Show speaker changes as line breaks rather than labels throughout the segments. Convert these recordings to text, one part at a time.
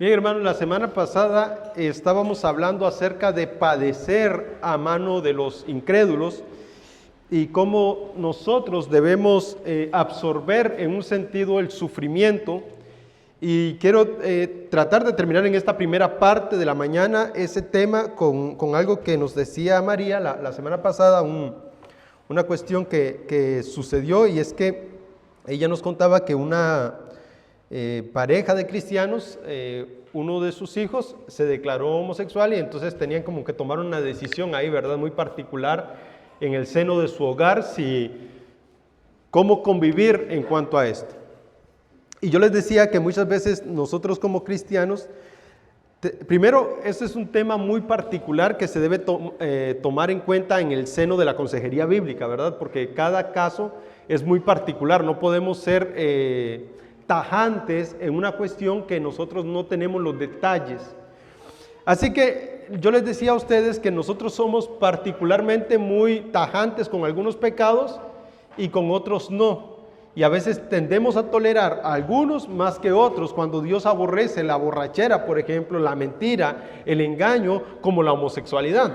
Bien, hermanos, la semana pasada estábamos hablando acerca de padecer a mano de los incrédulos y cómo nosotros debemos absorber en un sentido el sufrimiento. Y quiero tratar de terminar en esta primera parte de la mañana ese tema con algo que nos decía María la semana pasada, una cuestión que sucedió, y es que ella nos contaba que una pareja de cristianos, uno de sus hijos se declaró homosexual y entonces tenían como que tomar una decisión ahí, ¿verdad? Muy particular en el seno de su hogar, cómo convivir en cuanto a esto. Y yo les decía que muchas veces nosotros como cristianos, primero, este es un tema muy particular que se debe tomar en cuenta en el seno de la consejería bíblica, ¿verdad? Porque cada caso es muy particular, no podemos ser tajantes en una cuestión que nosotros no tenemos los detalles. Así que yo les decía a ustedes que nosotros somos particularmente muy tajantes con algunos pecados y con otros no. Y a veces tendemos a tolerar a algunos más que otros cuando Dios aborrece la borrachera, por ejemplo, la mentira, el engaño, como la homosexualidad.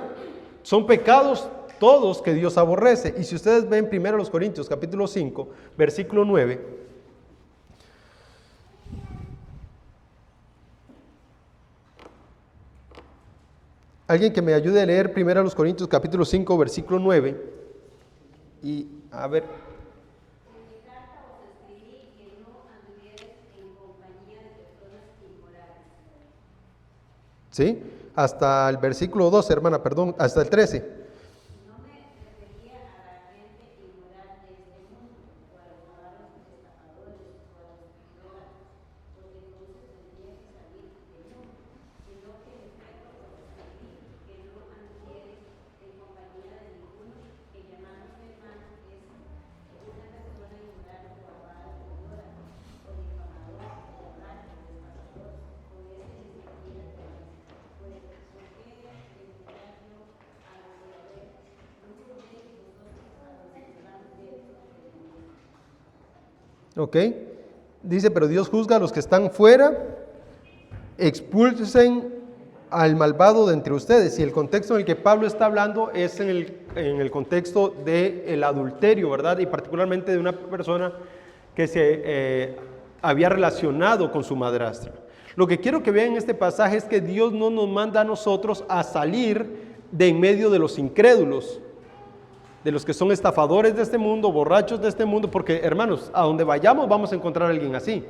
Son pecados todos que Dios aborrece. Y si ustedes ven 1 Corintios capítulo 5, versículo 9, alguien que me ayude a leer 1 Corintios capítulo 5, versículo 9, y a ver. ¿Sí? Hasta el versículo 12, hermana, perdón, hasta el 13. Ok, dice, pero Dios juzga a los que están fuera, expulsen al malvado de entre ustedes. Y el contexto en el que Pablo está hablando es en el contexto del adulterio, ¿verdad? Y particularmente de una persona que se había relacionado con su madrastra. Lo que quiero que vean en este pasaje es que Dios no nos manda a nosotros a salir de en medio de los incrédulos, de los que son estafadores de este mundo, borrachos de este mundo, porque, hermanos, a donde vayamos vamos a encontrar a alguien así.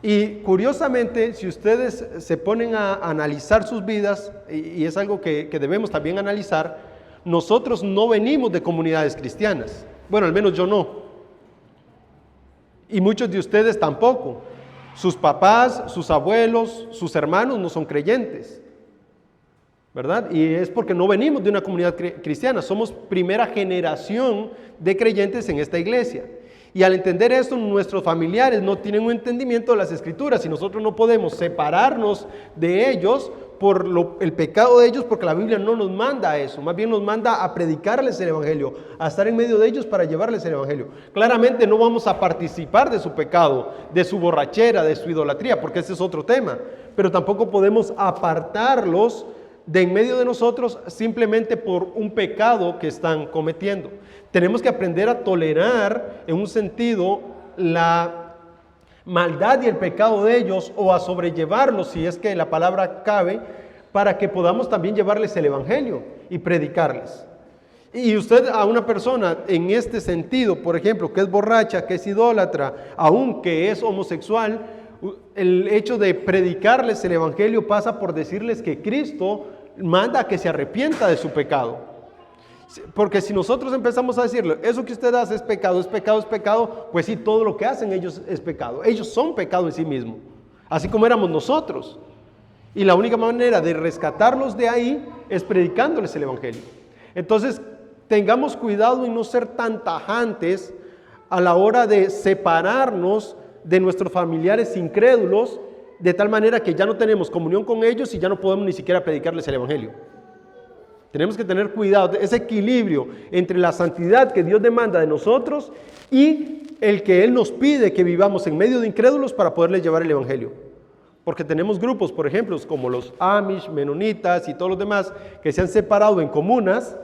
Y curiosamente, si ustedes se ponen a analizar sus vidas, y es algo que debemos también analizar, nosotros no venimos de comunidades cristianas. Bueno, al menos yo no. Y muchos de ustedes tampoco. Sus papás, sus abuelos, sus hermanos no son creyentes, ¿verdad? Y es porque no venimos de una comunidad cristiana, somos primera generación de creyentes en esta iglesia. Y al entender esto, nuestros familiares no tienen un entendimiento de las Escrituras y nosotros no podemos separarnos de ellos por el pecado de ellos, porque la Biblia no nos manda a eso, más bien nos manda a predicarles el Evangelio, a estar en medio de ellos para llevarles el Evangelio. Claramente no vamos a participar de su pecado, de su borrachera, de su idolatría, porque ese es otro tema, pero tampoco podemos apartarlos de en medio de nosotros simplemente por un pecado que están cometiendo. Tenemos que aprender a tolerar en un sentido la maldad y el pecado de ellos, o a sobrellevarlos, si es que la palabra cabe, para que podamos también llevarles el Evangelio y predicarles. Y usted a una persona en este sentido, por ejemplo, que es borracha, que es idólatra, aun que es homosexual, el hecho de predicarles el Evangelio pasa por decirles que Cristo manda a que se arrepienta de su pecado. Porque si nosotros empezamos a decirle, eso que usted hace es pecado, es pecado, es pecado, pues sí, todo lo que hacen ellos es pecado. Ellos son pecado en sí mismos, así como éramos nosotros. Y la única manera de rescatarlos de ahí es predicándoles el Evangelio. Entonces, tengamos cuidado en no ser tan tajantes a la hora de separarnos de nuestros familiares incrédulos, de tal manera que ya no tenemos comunión con ellos y ya no podemos ni siquiera predicarles el Evangelio. Tenemos que tener cuidado, ese equilibrio entre la santidad que Dios demanda de nosotros y el que Él nos pide que vivamos en medio de incrédulos para poderles llevar el Evangelio. Porque tenemos grupos, por ejemplo, como los Amish, Menonitas y todos los demás, que se han separado en comunas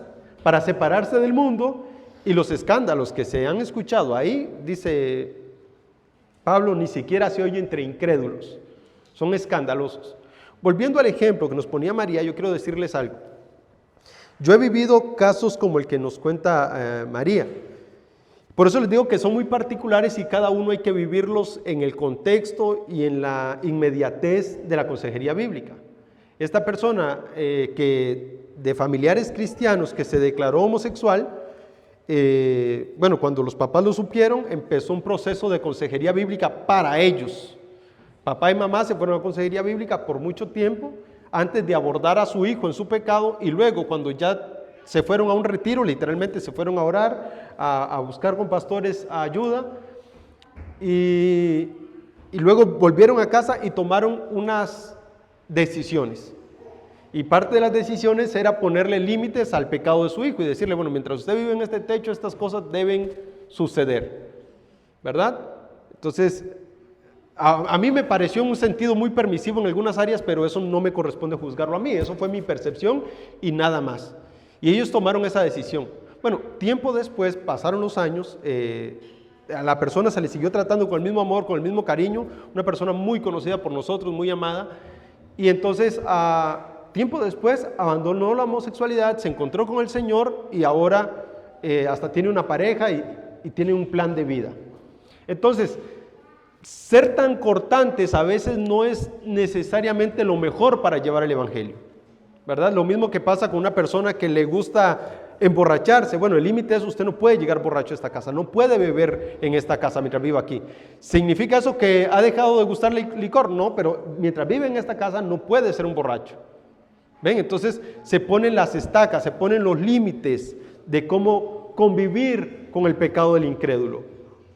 para separarse del mundo, y los escándalos que se han escuchado ahí, dice Pablo, ni siquiera se oye entre incrédulos. Son escandalosos. Volviendo al ejemplo que nos ponía María, yo quiero decirles algo. Yo he vivido casos como el que nos cuenta María. Por eso les digo que son muy particulares y cada uno hay que vivirlos en el contexto y en la inmediatez de la consejería bíblica. Esta persona que de familiares cristianos que se declaró homosexual, cuando los papás lo supieron, empezó un proceso de consejería bíblica para ellos. Papá y mamá se fueron a consejería bíblica por mucho tiempo antes de abordar a su hijo en su pecado, y luego cuando ya se fueron a un retiro, literalmente se fueron a orar, a buscar con pastores ayuda, y luego volvieron a casa y tomaron unas decisiones. Y parte de las decisiones era ponerle límites al pecado de su hijo y decirle, bueno, mientras usted vive en este techo, estas cosas deben suceder, ¿verdad? Entonces, a mí me pareció en un sentido muy permisivo en algunas áreas, pero eso no me corresponde juzgarlo a mí, eso fue mi percepción y nada más. Y ellos tomaron esa decisión. Bueno, tiempo después, pasaron los años, a la persona se le siguió tratando con el mismo amor, con el mismo cariño, una persona muy conocida por nosotros, muy amada, y entonces tiempo después abandonó la homosexualidad, se encontró con el Señor y ahora hasta tiene una pareja y tiene un plan de vida. Entonces, ser tan cortantes a veces no es necesariamente lo mejor para llevar el evangelio, ¿verdad? Lo mismo que pasa con una persona que le gusta emborracharse. Bueno, el límite es usted no puede llegar borracho a esta casa, no puede beber en esta casa mientras viva aquí. ¿Significa eso que ha dejado de gustarle el licor? No, pero mientras vive en esta casa no puede ser un borracho. ¿Ven? Entonces se ponen las estacas, se ponen los límites de cómo convivir con el pecado del incrédulo,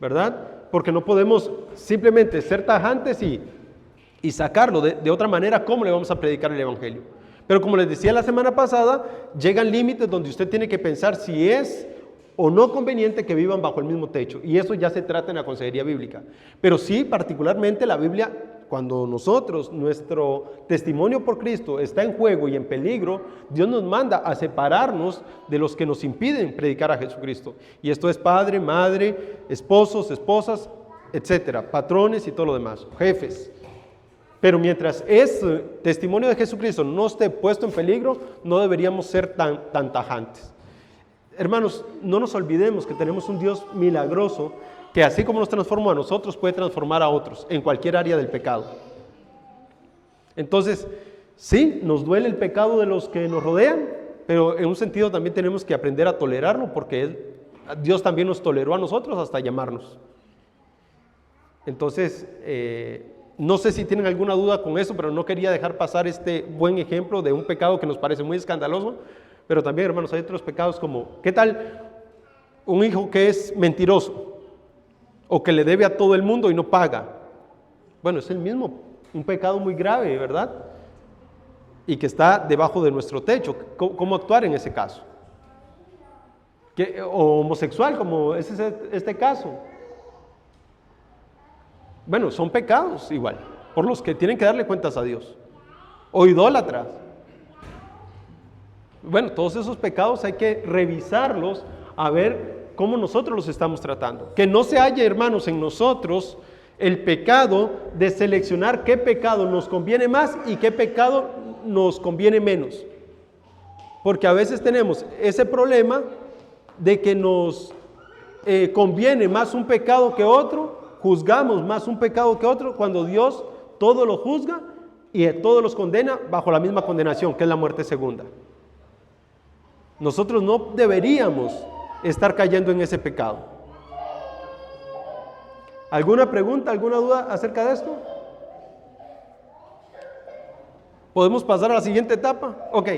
¿verdad? Porque no podemos simplemente ser tajantes y sacarlo. De otra manera, ¿cómo le vamos a predicar el evangelio? Pero como les decía la semana pasada, llegan límites donde usted tiene que pensar si es o no conveniente que vivan bajo el mismo techo. Y eso ya se trata en la consejería bíblica. Pero sí, particularmente la Biblia, cuando nuestro testimonio por Cristo está en juego y en peligro, Dios nos manda a separarnos de los que nos impiden predicar a Jesucristo. Y esto es padre, madre, esposos, esposas, etcétera, patrones y todo lo demás, jefes. Pero mientras ese testimonio de Jesucristo no esté puesto en peligro, no deberíamos ser tan tajantes. Hermanos, no nos olvidemos que tenemos un Dios milagroso que así como nos transformó a nosotros, puede transformar a otros en cualquier área del pecado. Entonces, sí, nos duele el pecado de los que nos rodean, pero en un sentido también tenemos que aprender a tolerarlo, porque Dios también nos toleró a nosotros hasta llamarnos. Entonces, no sé si tienen alguna duda con eso, pero no quería dejar pasar este buen ejemplo de un pecado que nos parece muy escandaloso, pero también, hermanos, hay otros pecados como, ¿qué tal un hijo que es mentiroso? O que le debe a todo el mundo y no paga. Bueno, es el mismo, un pecado muy grave, ¿verdad? Y que está debajo de nuestro techo. ¿Cómo actuar en ese caso? O homosexual, como es este caso. Bueno, son pecados igual, por los que tienen que darle cuentas a Dios. O idólatras. Bueno, todos esos pecados hay que revisarlos a ver cómo nosotros los estamos tratando. Que no se haya, hermanos, en nosotros el pecado de seleccionar qué pecado nos conviene más y qué pecado nos conviene menos. Porque a veces tenemos ese problema de que nos conviene más un pecado que otro, juzgamos más un pecado que otro, cuando Dios todo lo juzga y a todos los condena bajo la misma condenación, que es la muerte segunda. Nosotros no deberíamos estar cayendo en ese pecado. ¿Alguna pregunta, alguna duda acerca de esto? ¿Podemos pasar a la siguiente etapa? Ok.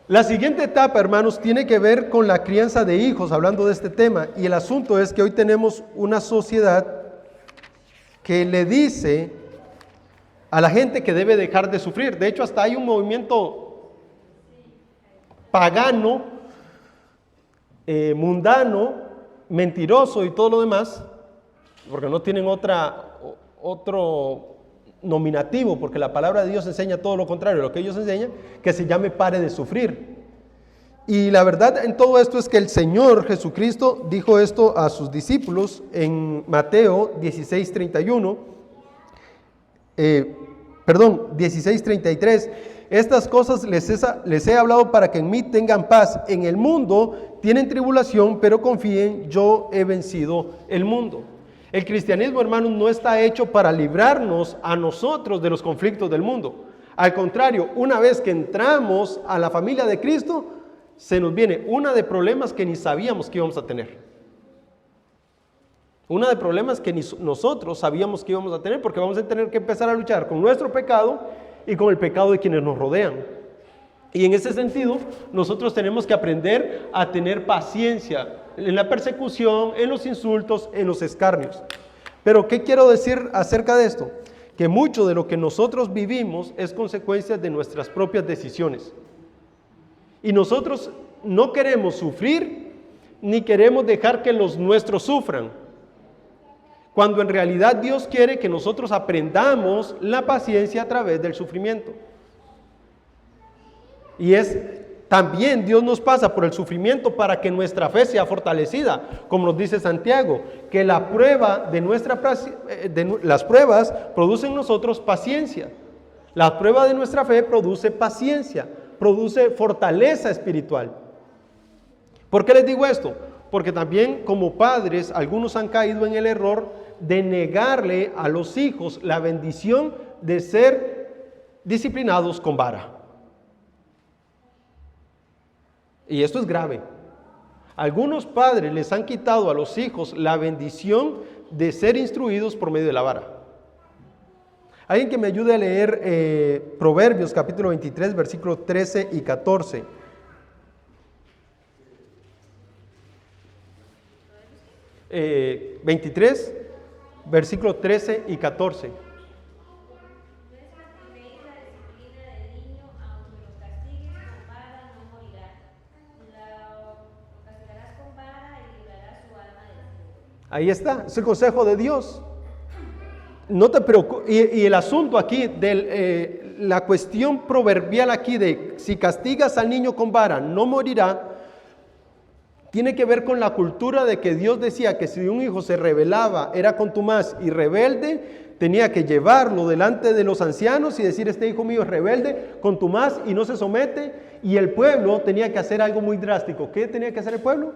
La siguiente etapa, hermanos, tiene que ver con la crianza de hijos, hablando de este tema. Y el asunto es que hoy tenemos una sociedad que le dice a la gente que debe dejar de sufrir. De hecho, hasta hay un movimiento pagano, mundano, mentiroso y todo lo demás, porque no tienen otro nominativo, porque la palabra de Dios enseña todo lo contrario a lo que ellos enseñan, que se llame pare de sufrir. Y la verdad en todo esto es que el Señor Jesucristo dijo esto a sus discípulos en Mateo 16:31, 16:33. Estas cosas les he hablado para que en mí tengan paz. En el mundo tienen tribulación, pero confíen, yo he vencido el mundo. El cristianismo, hermanos, no está hecho para librarnos a nosotros de los conflictos del mundo. Al contrario, una vez que entramos a la familia de Cristo, se nos viene una de problemas que ni sabíamos que íbamos a tener. Una de problemas que ni nosotros sabíamos que íbamos a tener, porque vamos a tener que empezar a luchar con nuestro pecado y con el pecado de quienes nos rodean. Y en ese sentido, nosotros tenemos que aprender a tener paciencia en la persecución, en los insultos, en los escarnios. Pero, ¿qué quiero decir acerca de esto? Que mucho de lo que nosotros vivimos es consecuencia de nuestras propias decisiones. Y nosotros no queremos sufrir, ni queremos dejar que los nuestros sufran. Cuando en realidad Dios quiere que nosotros aprendamos la paciencia a través del sufrimiento. Y también Dios nos pasa por el sufrimiento para que nuestra fe sea fortalecida, como nos dice Santiago, que las pruebas producen en nosotros paciencia. La prueba de nuestra fe produce paciencia, produce fortaleza espiritual. ¿Por qué les digo esto? Porque también como padres, algunos han caído en el error de negarle a los hijos la bendición de ser disciplinados con vara. Y esto es grave. Algunos padres les han quitado a los hijos la bendición de ser instruidos por medio de la vara. Alguien que me ayude a leer Proverbios capítulo 23, versículos 13 y 14. Eh, 23, versículos 13 y 14. Ahí está, es el consejo de Dios. No te preocupes. Y el asunto aquí, la cuestión proverbial aquí de si castigas al niño con vara no morirá, tiene que ver con la cultura de que Dios decía que si un hijo se rebelaba, era contumaz y rebelde, tenía que llevarlo delante de los ancianos y decir: este hijo mío es rebelde, contumaz y no se somete. Y el pueblo tenía que hacer algo muy drástico. ¿Qué tenía que hacer el pueblo?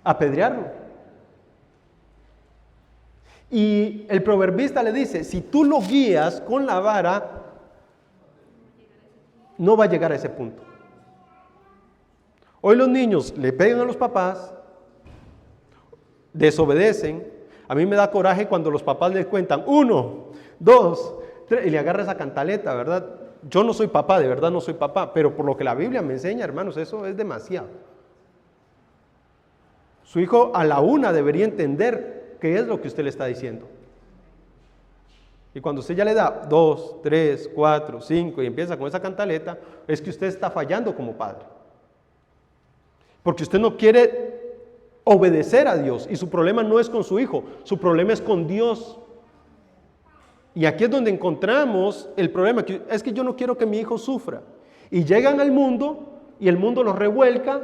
Apedrearlo. Y el proverbista le dice: si tú lo guías con la vara, no va a llegar a ese punto. Hoy los niños le pegan a los papás, desobedecen. A mí me da coraje cuando los papás les cuentan 1, 2, 3 y le agarra esa cantaleta, ¿verdad? Yo no soy papá, de verdad no soy papá, pero por lo que la Biblia me enseña, hermanos, eso es demasiado. Su hijo a la una debería entender qué es lo que usted le está diciendo. Y cuando usted ya le da 2, 3, 4, 5 y empieza con esa cantaleta, es que usted está fallando como padre. Porque usted no quiere obedecer a Dios y su problema no es con su hijo, su problema es con Dios. Y aquí es donde encontramos el problema, que es que yo no quiero que mi hijo sufra. Y llegan al mundo y el mundo los revuelca,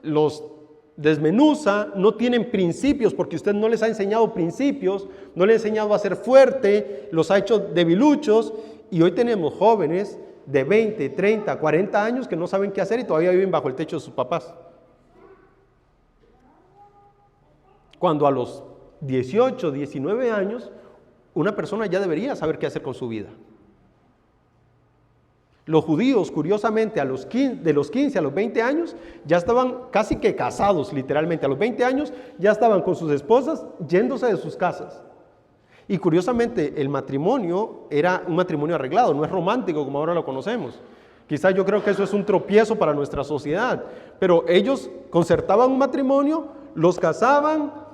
los desmenuza, no tienen principios porque usted no les ha enseñado principios, no les ha enseñado a ser fuerte, los ha hecho debiluchos. Y hoy tenemos jóvenes de 20, 30, 40 años que no saben qué hacer y todavía viven bajo el techo de sus papás. Cuando a los 18, 19 años, una persona ya debería saber qué hacer con su vida. Los judíos, curiosamente, de los 15 a los 20 años, ya estaban casi que casados, literalmente. A los 20 años ya estaban con sus esposas yéndose de sus casas. Y curiosamente, el matrimonio era un matrimonio arreglado, no es romántico como ahora lo conocemos. Quizás yo creo que eso es un tropiezo para nuestra sociedad. Pero ellos concertaban un matrimonio, los casaban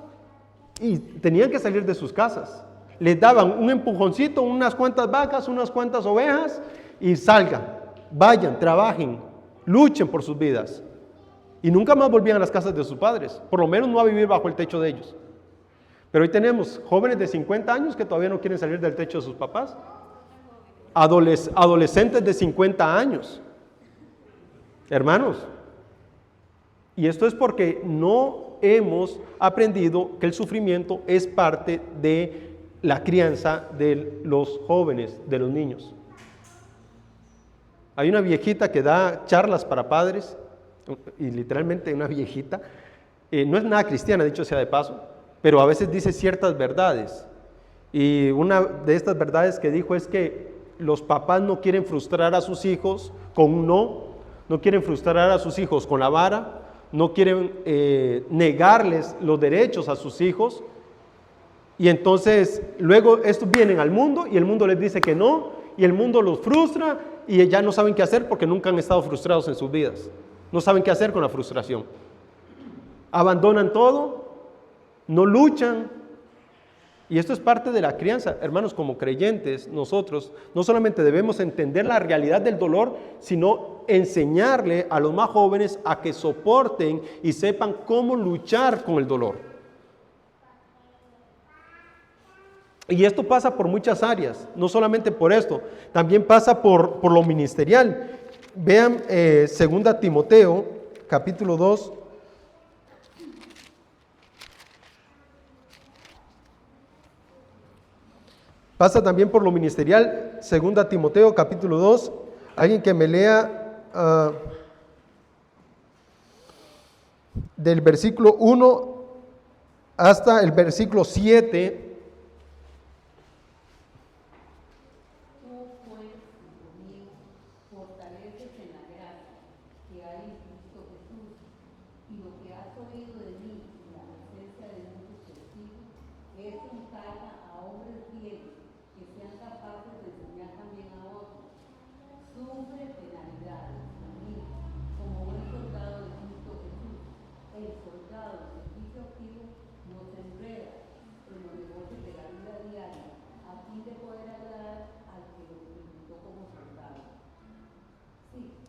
y tenían que salir de sus casas. Les daban un empujoncito, unas cuantas vacas, unas cuantas ovejas y salgan, vayan, trabajen, luchen por sus vidas. Y nunca más volvían a las casas de sus padres, por lo menos no a vivir bajo el techo de ellos. Pero hoy tenemos jóvenes de 50 años que todavía no quieren salir del techo de sus papás. Adolescentes de 50 años. Hermanos, y esto es porque no hemos aprendido que el sufrimiento es parte de la crianza de los jóvenes, de los niños. Hay una viejita que da charlas para padres, y literalmente una viejita, no es nada cristiana, dicho sea de paso, pero a veces dice ciertas verdades. Y una de estas verdades que dijo es que los papás no quieren frustrar a sus hijos con un no quieren frustrar a sus hijos con la vara, no quieren negarles los derechos a sus hijos. Y entonces luego estos vienen al mundo y el mundo les dice que no, y el mundo los frustra y ya no saben qué hacer porque nunca han estado frustrados en sus vidas. No saben qué hacer con la frustración. Abandonan todo, no luchan. Y esto es parte de la crianza. Hermanos, como creyentes, nosotros no solamente debemos entender la realidad del dolor, sino enseñarle a los más jóvenes a que soporten y sepan cómo luchar con el dolor. Y esto pasa por muchas áreas, no solamente por esto, también pasa por lo ministerial. Vean 2 Timoteo, capítulo 2. Pasa también por lo ministerial, 2 Timoteo, capítulo 2. Alguien que me lea del versículo 1 hasta el versículo 7.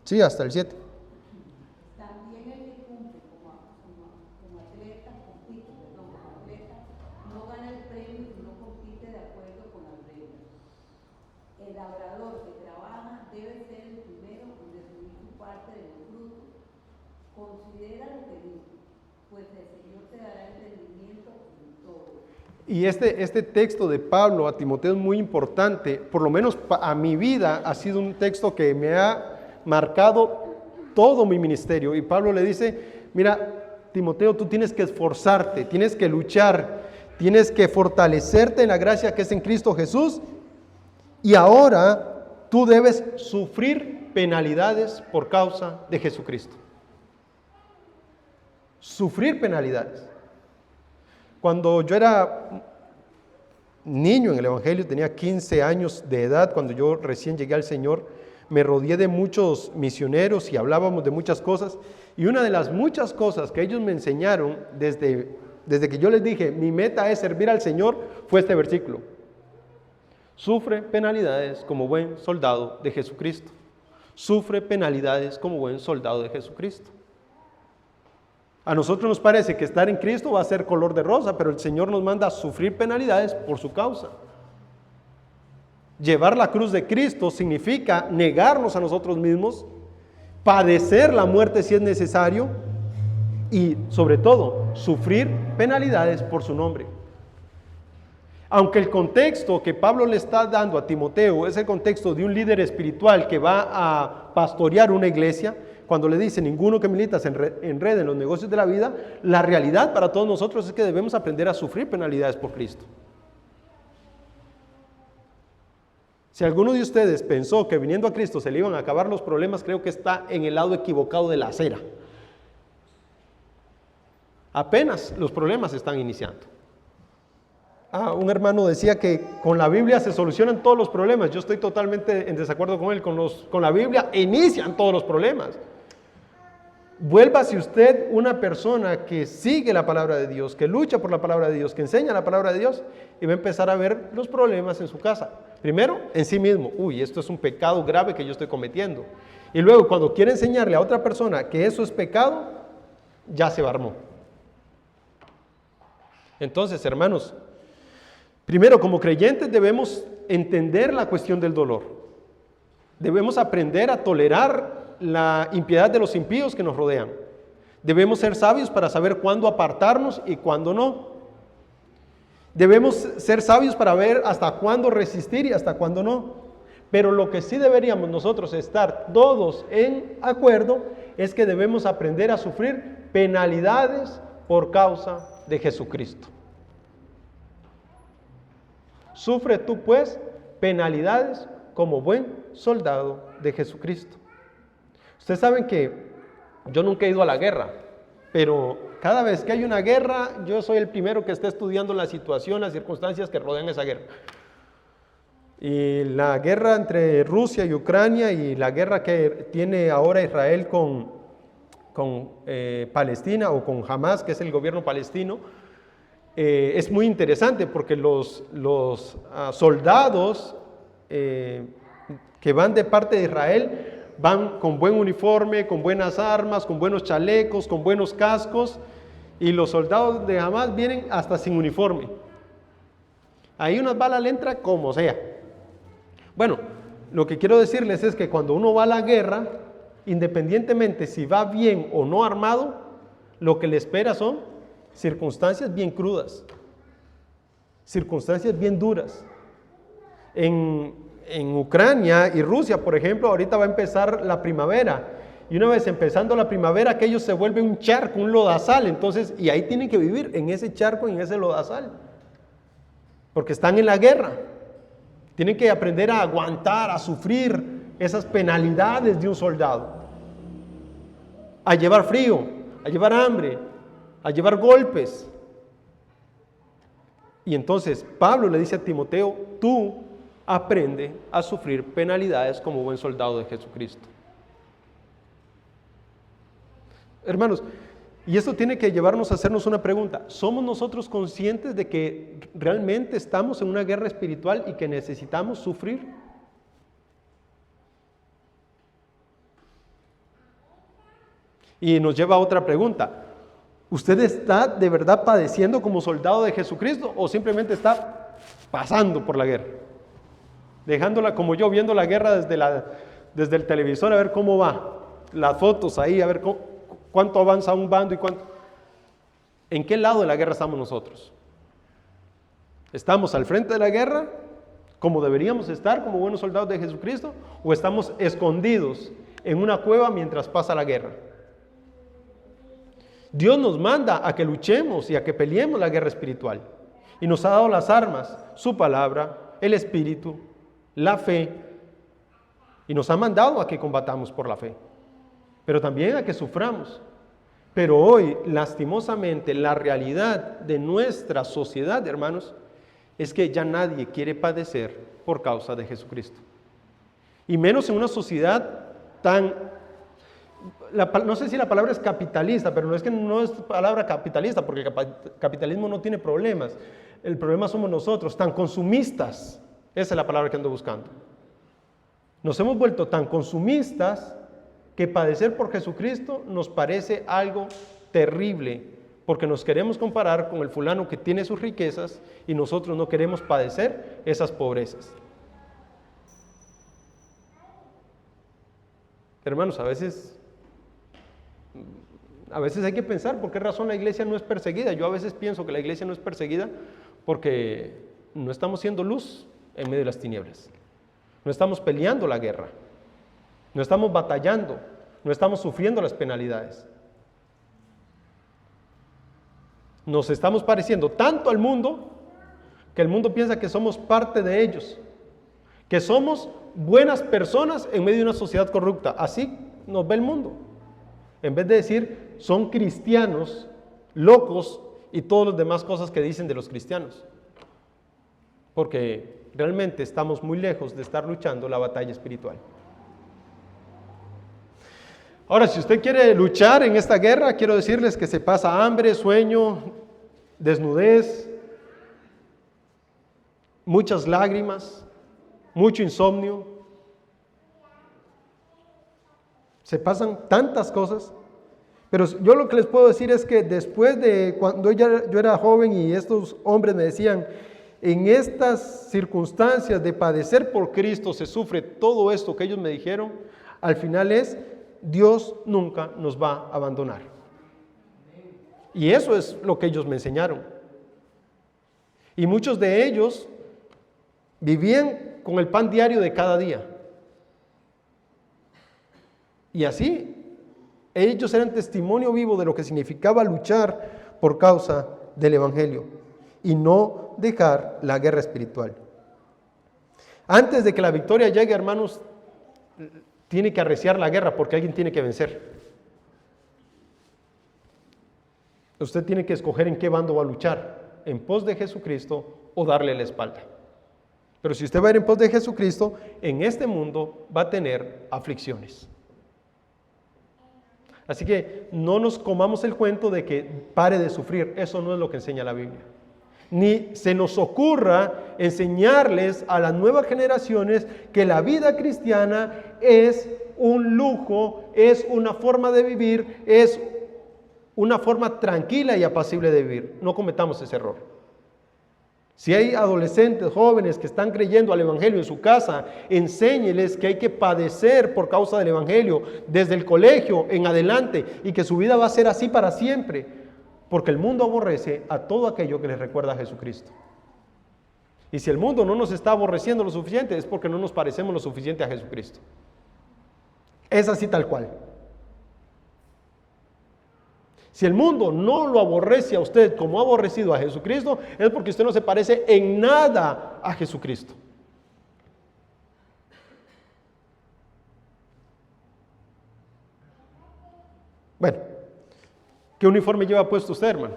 Sí, hasta el 7.
También el que cumple como atleta, no gana el premio si no compite de acuerdo con las reglas. El labrador que trabaja debe ser el primero en recibir su parte de los frutos. Considera lo que dice, pues el Señor te dará entendimiento en todo.
Y este texto de Pablo a Timoteo es muy importante, por lo menos a mi vida ha sido un texto que me ha marcado todo mi ministerio. Y Pablo le dice, mira, Timoteo, tú tienes que esforzarte, tienes que luchar, tienes que fortalecerte en la gracia que es en Cristo Jesús, y ahora tú debes sufrir penalidades por causa de Jesucristo. Sufrir penalidades. Cuando yo era niño en el Evangelio, tenía 15 años de edad, cuando yo recién llegué al Señor, me rodeé de muchos misioneros y hablábamos de muchas cosas. Y una de las muchas cosas que ellos me enseñaron desde que yo les dije, mi meta es servir al Señor, fue este versículo. Sufre penalidades como buen soldado de Jesucristo. Sufre penalidades como buen soldado de Jesucristo. A nosotros nos parece que estar en Cristo va a ser color de rosa, pero el Señor nos manda a sufrir penalidades por su causa. Llevar la cruz de Cristo significa negarnos a nosotros mismos, padecer la muerte si es necesario y, sobre todo, sufrir penalidades por su nombre. Aunque el contexto que Pablo le está dando a Timoteo es el contexto de un líder espiritual que va a pastorear una iglesia, cuando le dice ninguno que milita se enrede en los negocios de la vida, la realidad para todos nosotros es que debemos aprender a sufrir penalidades por Cristo. Si alguno de ustedes pensó que viniendo a Cristo se le iban a acabar los problemas, creo que está en el lado equivocado de la acera. Apenas los problemas están iniciando. Un hermano decía que con la Biblia se solucionan todos los problemas. Yo estoy totalmente en desacuerdo con él. Con la Biblia inician todos los problemas. Vuélvase usted una persona que sigue la palabra de Dios, que lucha por la palabra de Dios, que enseña la palabra de Dios, y va a empezar a ver los problemas en su casa. Primero, en sí mismo. Esto es un pecado grave que yo estoy cometiendo. Y luego, cuando quiere enseñarle a otra persona que eso es pecado, ya se armó. Entonces, hermanos, primero, como creyentes debemos entender la cuestión del dolor. Debemos aprender a tolerar la impiedad de los impíos que nos rodean. Debemos ser sabios para saber cuándo apartarnos y cuándo no. Debemos ser sabios para ver hasta cuándo resistir y hasta cuándo no. Pero lo que sí deberíamos nosotros estar todos en acuerdo es que debemos aprender a sufrir penalidades por causa de Jesucristo. Sufre tú pues penalidades como buen soldado de Jesucristo. Ustedes saben que yo nunca he ido a la guerra, pero cada vez que hay una guerra, yo soy el primero que está estudiando la situación, las circunstancias que rodean esa guerra. Y la guerra entre Rusia y Ucrania y la guerra que tiene ahora Israel con Palestina o con Hamas, que es el gobierno palestino, es muy interesante porque los soldados que van de parte de Israel van con buen uniforme, con buenas armas, con buenos chalecos, con buenos cascos, y los soldados de Hamas vienen hasta sin uniforme. Ahí unas balas le entra como sea. Bueno, lo que quiero decirles es que cuando uno va a la guerra, independientemente si va bien o no armado, lo que le espera son circunstancias bien crudas, circunstancias bien duras. En Ucrania y Rusia, por ejemplo, ahorita va a empezar la primavera. Y una vez empezando la primavera, aquello se vuelve un charco, un lodazal. Entonces, y ahí tienen que vivir en ese charco, en ese lodazal. Porque están en la guerra. Tienen que aprender a aguantar, a sufrir esas penalidades de un soldado. A llevar frío, a llevar hambre, a llevar golpes. Y entonces Pablo le dice a Timoteo, tú aprende a sufrir penalidades como buen soldado de Jesucristo. Hermanos, y esto tiene que llevarnos a hacernos una pregunta. ¿Somos nosotros conscientes de que realmente estamos en una guerra espiritual y que necesitamos sufrir? Y nos lleva a otra pregunta. ¿Usted está de verdad padeciendo como soldado de Jesucristo o simplemente está pasando por la guerra? Dejándola como yo, viendo la guerra desde el televisor, a ver cómo va. Las fotos ahí, a ver cuánto avanza un bando y cuánto. ¿En qué lado de la guerra estamos nosotros? ¿Estamos al frente de la guerra, como deberíamos estar, como buenos soldados de Jesucristo? ¿O estamos escondidos en una cueva mientras pasa la guerra? Dios nos manda a que luchemos y a que peleemos la guerra espiritual. Y nos ha dado las armas, su palabra, el Espíritu, la fe, y nos ha mandado a que combatamos por la fe, pero también a que suframos. Pero hoy, lastimosamente, la realidad de nuestra sociedad, hermanos, es que ya nadie quiere padecer por causa de Jesucristo. Y menos en una sociedad tan, no sé si la palabra es capitalista, pero no es palabra capitalista, porque el capitalismo no tiene problemas. El problema somos nosotros, tan consumistas. Esa es la palabra que ando buscando. Nos hemos vuelto tan consumistas que padecer por Jesucristo nos parece algo terrible, porque nos queremos comparar con el fulano que tiene sus riquezas y nosotros no queremos padecer esas pobrezas. Hermanos, a veces hay que pensar por qué razón la iglesia no es perseguida. Yo a veces pienso que la iglesia no es perseguida porque no estamos siendo luz en medio de las tinieblas. No estamos peleando la guerra, no estamos batallando, no estamos sufriendo las penalidades. Nos estamos pareciendo tanto al mundo que el mundo piensa que somos parte de ellos, que somos buenas personas en medio de una sociedad corrupta. Así nos ve el mundo. En vez de decir, son cristianos, locos y todas las demás cosas que dicen de los cristianos. Porque realmente estamos muy lejos de estar luchando la batalla espiritual. Ahora, si usted quiere luchar en esta guerra, quiero decirles que se pasa hambre, sueño, desnudez, muchas lágrimas, mucho insomnio. Se pasan tantas cosas, Pero yo lo que les puedo decir es que después de cuando yo era joven y estos hombres me decían, en estas circunstancias de padecer por Cristo se sufre todo esto que ellos me dijeron, al final es, Dios nunca nos va a abandonar. Y eso es lo que ellos me enseñaron. Y muchos de ellos vivían con el pan diario de cada día. Y así, ellos eran testimonio vivo de lo que significaba luchar por causa del Evangelio y no dejar la guerra espiritual. Antes de que la victoria llegue, hermanos, tiene que arreciar la guerra porque alguien tiene que vencer. Usted tiene que escoger en qué bando va a luchar, en pos de Jesucristo o darle la espalda. Pero si usted va a ir en pos de Jesucristo, en este mundo va a tener aflicciones. Así que no nos comamos el cuento de que pare de sufrir. Eso no es lo que enseña la Biblia. Ni se nos ocurra enseñarles a las nuevas generaciones que la vida cristiana es un lujo, es una forma de vivir, es una forma tranquila y apacible de vivir. No cometamos ese error. Si hay adolescentes, jóvenes que están creyendo al Evangelio en su casa, enséñeles que hay que padecer por causa del Evangelio desde el colegio en adelante y que su vida va a ser así para siempre, porque el mundo aborrece a todo aquello que les recuerda a Jesucristo. Y si el mundo no nos está aborreciendo lo suficiente, es porque no nos parecemos lo suficiente a Jesucristo. Es así tal cual. Si el mundo no lo aborrece a usted como ha aborrecido a Jesucristo, es porque usted no se parece en nada a Jesucristo. Bueno, ¿qué uniforme lleva puesto usted, hermano?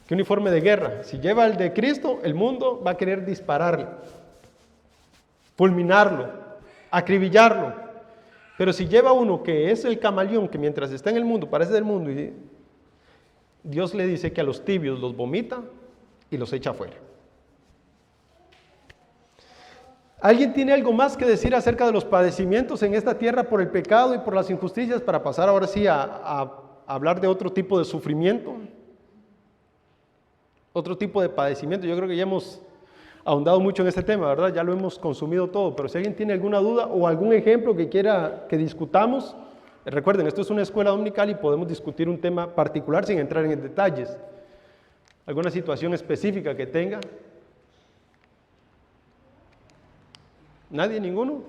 ¿Qué uniforme de guerra? Si lleva el de Cristo, el mundo va a querer dispararle, fulminarlo, acribillarlo. Pero si lleva uno que es el camaleón, que mientras está en el mundo parece del mundo, y Dios le dice que a los tibios los vomita y los echa afuera. ¿Alguien tiene algo más que decir acerca de los padecimientos en esta tierra por el pecado y por las injusticias para pasar ahora sí a hablar de otro tipo de sufrimiento? Otro tipo de padecimiento. Yo creo que ya hemos ahondado mucho en este tema, ¿verdad? Ya lo hemos consumido todo, pero si alguien tiene alguna duda o algún ejemplo que quiera que discutamos, recuerden, esto es una escuela dominical y podemos discutir un tema particular sin entrar en detalles. ¿Alguna situación específica que tenga? ¿Nadie? ¿Ninguno?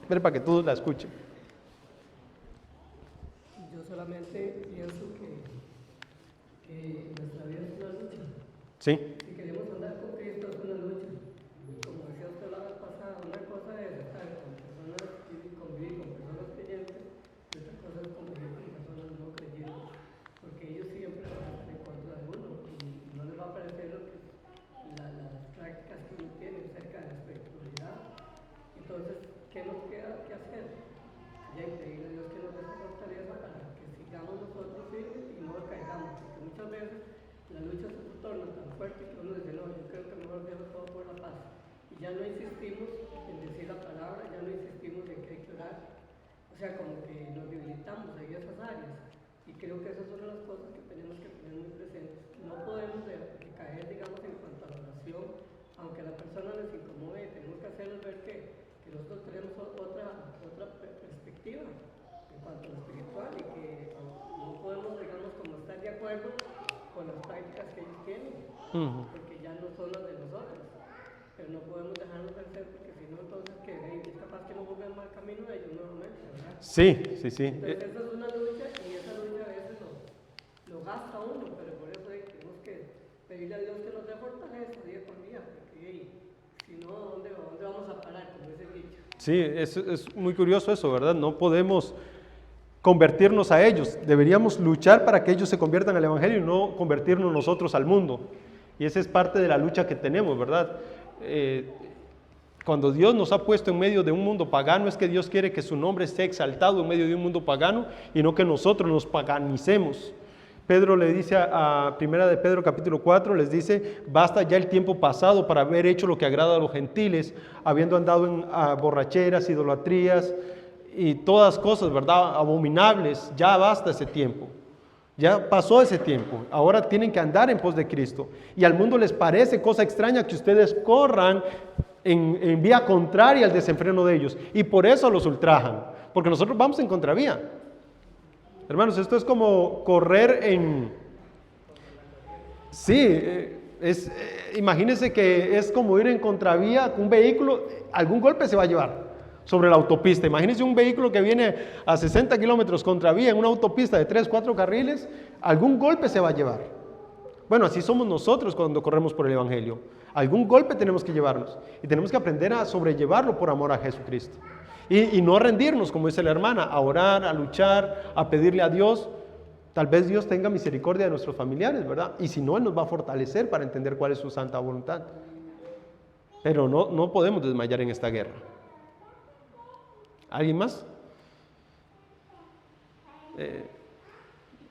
Espera para que todos la escuchen.
Yo solamente pienso que nuestra vida es una lucha.
Sí.
Si queremos andar con Cristo es una lucha. Como decía usted la vez pasada, una cosa es estar con personas y convivir con personas creyentes, y otra cosa es convivir con personas no creyentes. Porque ellos siempre van a estar en contra de uno y no les va a parecer lo que las prácticas que uno tiene acerca de la espiritualidad. Entonces, ¿qué nos queda que hacer? Ya pedirle a Dios que nos dé esa fortaleza para que sigamos nosotros firmes y no caigamos, porque muchas veces la lucha se torna tan fuerte que uno dice, no, yo creo que mejor dejo todo por la paz. Y ya no insistimos en decir la palabra, ya no insistimos en que hay que orar. O sea, como que nos debilitamos en esas áreas. Y creo que esas son las cosas que tenemos que tener muy presentes. No podemos caer, digamos, en cuanto a la oración, aunque a la persona les incomode, tenemos que hacerles ver que nosotros tenemos otra perspectiva en cuanto a lo espiritual y que no podemos, digamos, como estar de acuerdo con las prácticas que ellos tienen, porque ya no son las de nosotros, pero no podemos dejarnos vencer porque si no, entonces que es capaz que nos volvemos al camino de ellos nuevamente, ¿verdad?
Sí.
Entonces esa es una lucha y esa lucha a veces lo gasta uno, pero por eso tenemos que pedirle a Dios que nos dé fortaleza día por día, porque si no, ¿dónde vamos a parar, como dice el dicho? Sí,
es muy curioso eso, ¿verdad? No podemos convertirnos a ellos, deberíamos luchar para que ellos se conviertan al Evangelio y no convertirnos nosotros al mundo. Y esa es parte de la lucha que tenemos, ¿verdad? Cuando Dios nos ha puesto en medio de un mundo pagano, es que Dios quiere que su nombre esté exaltado en medio de un mundo pagano y no que nosotros nos paganicemos. Pedro le dice a Primera de Pedro capítulo 4, les dice, basta ya el tiempo pasado para haber hecho lo que agrada a los gentiles, habiendo andado en borracheras, idolatrías y todas cosas, ¿verdad? Abominables, ya basta ese tiempo. Ya pasó ese tiempo, ahora tienen que andar en pos de Cristo. Y al mundo les parece cosa extraña que ustedes corran en vía contraria al desenfreno de ellos. Y por eso los ultrajan, porque nosotros vamos en contravía. Hermanos, esto es como correr en... Sí, imagínense que es como ir en contravía con un vehículo, algún golpe se va a llevar sobre la autopista. Imagínense un vehículo que viene a 60 kilómetros contravía en una autopista de 3, 4 carriles, algún golpe se va a llevar. Bueno, así somos nosotros cuando corremos por el Evangelio. Algún golpe tenemos que llevarnos y tenemos que aprender a sobrellevarlo por amor a Jesucristo. Y no rendirnos, como dice la hermana, a orar, a luchar, a pedirle a Dios. Tal vez Dios tenga misericordia de nuestros familiares, ¿verdad? Y si no, Él nos va a fortalecer para entender cuál es su santa voluntad. Pero no podemos desmayar en esta guerra. ¿Alguien más?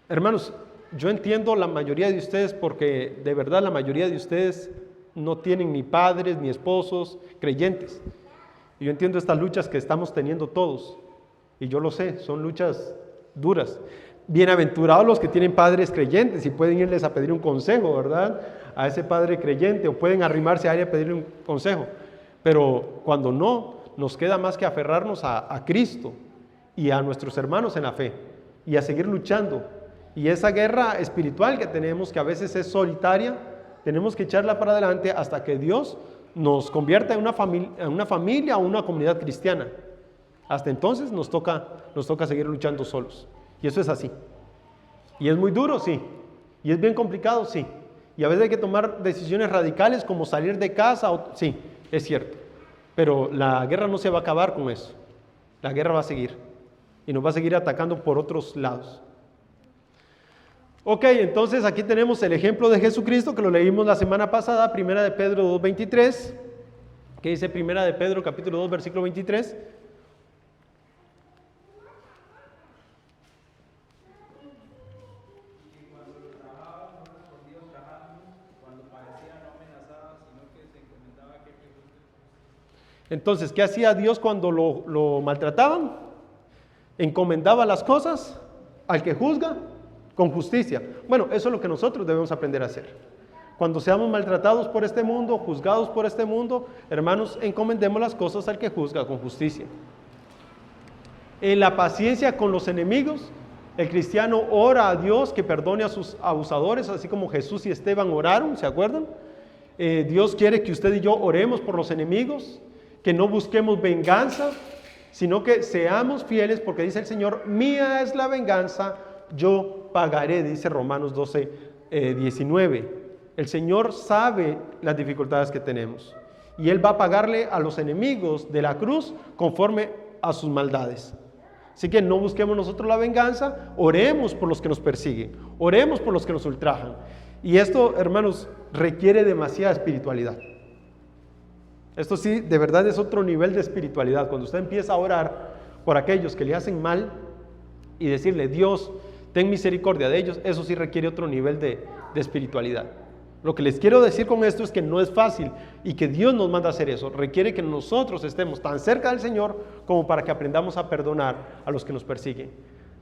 Hermanos, yo entiendo la mayoría de ustedes porque de verdad la mayoría de ustedes no tienen ni padres ni esposos creyentes. Y yo entiendo estas luchas que estamos teniendo todos. Y yo lo sé, son luchas duras. Bienaventurados los que tienen padres creyentes y pueden irles a pedir un consejo, ¿verdad? A ese padre creyente, o pueden arrimarse a él y a pedirle un consejo. Pero cuando no, nos queda más que aferrarnos a Cristo y a nuestros hermanos en la fe y a seguir luchando. Y esa guerra espiritual que tenemos, que a veces es solitaria, tenemos que echarla para adelante hasta que Dios nos convierta en una familia o una comunidad cristiana. Hasta entonces nos toca seguir luchando solos. Y eso es así. Y es muy duro, sí. Y es bien complicado, sí. Y a veces hay que tomar decisiones radicales como salir de casa, sí, es cierto. Pero la guerra no se va a acabar con eso. La guerra va a seguir. Y nos va a seguir atacando por otros lados. Ok, entonces aquí tenemos el ejemplo de Jesucristo que lo leímos la semana pasada, 1 de Pedro 2:23. ¿Qué dice 1 de Pedro capítulo 2, versículo 23? Entonces, ¿qué hacía Dios cuando lo maltrataban? Encomendaba las cosas al que juzga con justicia. Bueno, eso es lo que nosotros debemos aprender a hacer. Cuando seamos maltratados por este mundo, juzgados por este mundo, hermanos, encomendemos las cosas al que juzga con justicia. En la paciencia con los enemigos, el cristiano ora a Dios que perdone a sus abusadores, así como Jesús y Esteban oraron, ¿se acuerdan? Dios quiere que usted y yo oremos por los enemigos, que no busquemos venganza, sino que seamos fieles, porque dice el Señor, mía es la venganza, yo pagaré, dice Romanos 12, 19. El Señor sabe las dificultades que tenemos y Él va a pagarle a los enemigos de la cruz conforme a sus maldades. Así que no busquemos nosotros la venganza, oremos por los que nos persiguen, oremos por los que nos ultrajan. Y esto, hermanos, requiere demasiada espiritualidad. Esto sí, de verdad es otro nivel de espiritualidad. Cuando usted empieza a orar por aquellos que le hacen mal y decirle, Dios, ten misericordia de ellos, eso sí requiere otro nivel de espiritualidad. Lo que les quiero decir con esto es que no es fácil y que Dios nos manda a hacer eso. Requiere que nosotros estemos tan cerca del Señor como para que aprendamos a perdonar a los que nos persiguen.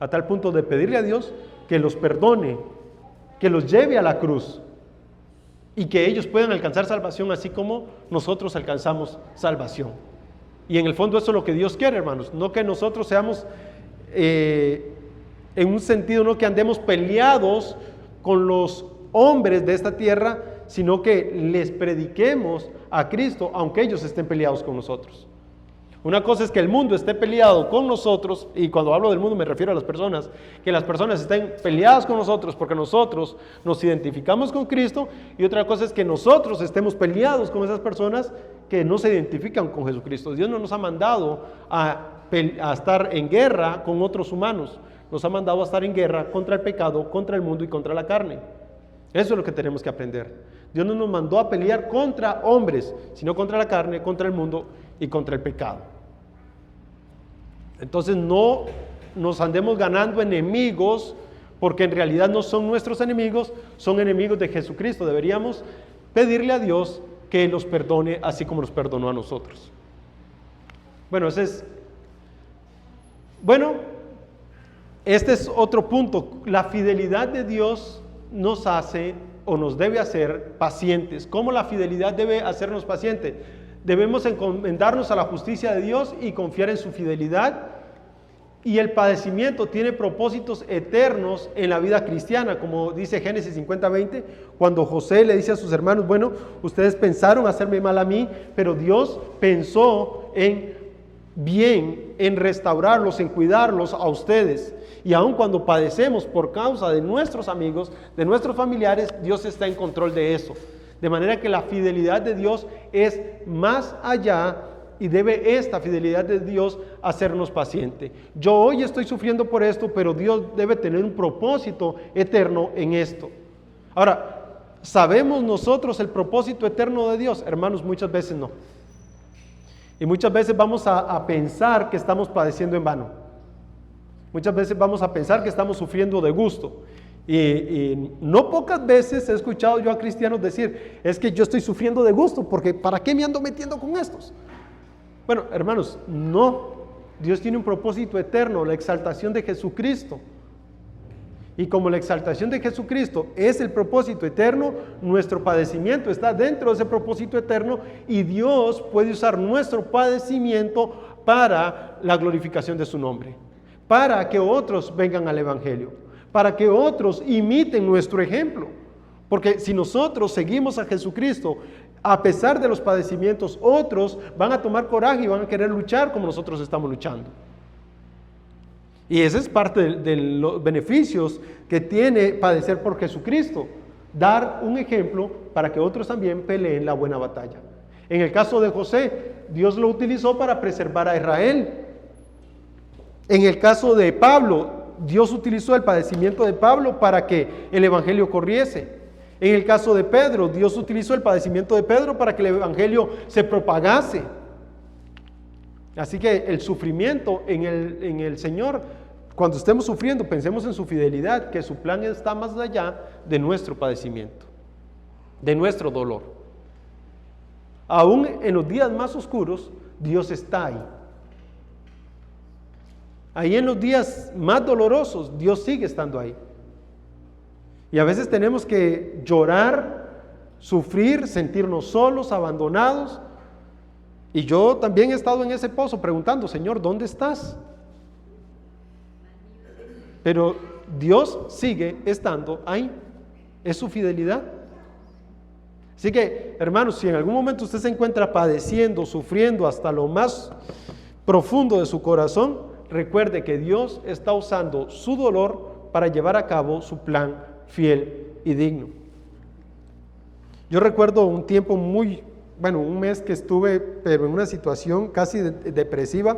A tal punto de pedirle a Dios que los perdone, que los lleve a la cruz y que ellos puedan alcanzar salvación así como nosotros alcanzamos salvación. Y en el fondo eso es lo que Dios quiere, hermanos. No que nosotros seamos, en un sentido, no que andemos peleados con los hombres de esta tierra, sino que les prediquemos a Cristo, aunque ellos estén peleados con nosotros. Una cosa es que el mundo esté peleado con nosotros, y cuando hablo del mundo me refiero a las personas, que las personas estén peleadas con nosotros porque nosotros nos identificamos con Cristo, y otra cosa es que nosotros estemos peleados con esas personas que no se identifican con Jesucristo. Dios no nos ha mandado a estar en guerra con otros humanos, nos ha mandado a estar en guerra contra el pecado, contra el mundo y contra la carne. Eso es lo que tenemos que aprender. Dios no nos mandó a pelear contra hombres, sino contra la carne, contra el mundo y contra el pecado. Entonces no nos andemos ganando enemigos, porque en realidad no son nuestros enemigos, son enemigos de Jesucristo. Deberíamos pedirle a Dios que los perdone así como nos perdonó a nosotros. Bueno, ese es Bueno, este es otro punto. La fidelidad de Dios nos hace o nos debe hacer pacientes. ¿Cómo la fidelidad debe hacernos pacientes? Debemos encomendarnos a la justicia de Dios y confiar en su fidelidad. Y el padecimiento tiene propósitos eternos en la vida cristiana, como dice Génesis 50:20, cuando José le dice a sus hermanos, bueno, ustedes pensaron hacerme mal a mí, pero Dios pensó en bien, en restaurarlos, en cuidarlos a ustedes. Y aun cuando padecemos por causa de nuestros amigos, de nuestros familiares, Dios está en control de eso. De manera que la fidelidad de Dios es más allá y debe esta fidelidad de Dios hacernos paciente. Yo hoy estoy sufriendo por esto, pero Dios debe tener un propósito eterno en esto. Ahora, ¿sabemos nosotros el propósito eterno de Dios? Hermanos, muchas veces no. Y muchas veces vamos a pensar que estamos padeciendo en vano. Muchas veces vamos a pensar que estamos sufriendo de gusto. Y no pocas veces he escuchado yo a cristianos decir, es que yo estoy sufriendo de gusto, porque ¿para qué me ando metiendo con estos? Bueno, hermanos, no. Dios tiene un propósito eterno, la exaltación de Jesucristo. Y como la exaltación de Jesucristo es el propósito eterno, nuestro padecimiento está dentro de ese propósito eterno y Dios puede usar nuestro padecimiento para la glorificación de su nombre, para que otros vengan al Evangelio, para que otros imiten nuestro ejemplo. Porque si nosotros seguimos a Jesucristo, a pesar de los padecimientos, otros van a tomar coraje y van a querer luchar como nosotros estamos luchando. Y ese es parte de los beneficios que tiene padecer por Jesucristo, dar un ejemplo para que otros también peleen la buena batalla. En el caso de José, Dios lo utilizó para preservar a Israel. En el caso de Pablo, Dios utilizó el padecimiento de Pablo para que el evangelio corriese. En el caso de Pedro, Dios utilizó el padecimiento de Pedro para que el evangelio se propagase. Así que el sufrimiento en el Señor, cuando estemos sufriendo, pensemos en su fidelidad, que su plan está más allá de nuestro padecimiento, de nuestro dolor. Aún en los días más oscuros, Dios está ahí. Ahí en los días más dolorosos, Dios sigue estando ahí. Y a veces tenemos que llorar, sufrir, sentirnos solos, abandonados. Y yo también he estado en ese pozo preguntando, Señor, ¿dónde estás? Pero Dios sigue estando ahí. Es su fidelidad. Así que, hermanos, si en algún momento usted se encuentra padeciendo, sufriendo hasta lo más profundo de su corazón, recuerde que Dios está usando su dolor para llevar a cabo su plan fiel y digno. Yo recuerdo un tiempo un mes que estuve, pero en una situación casi depresiva,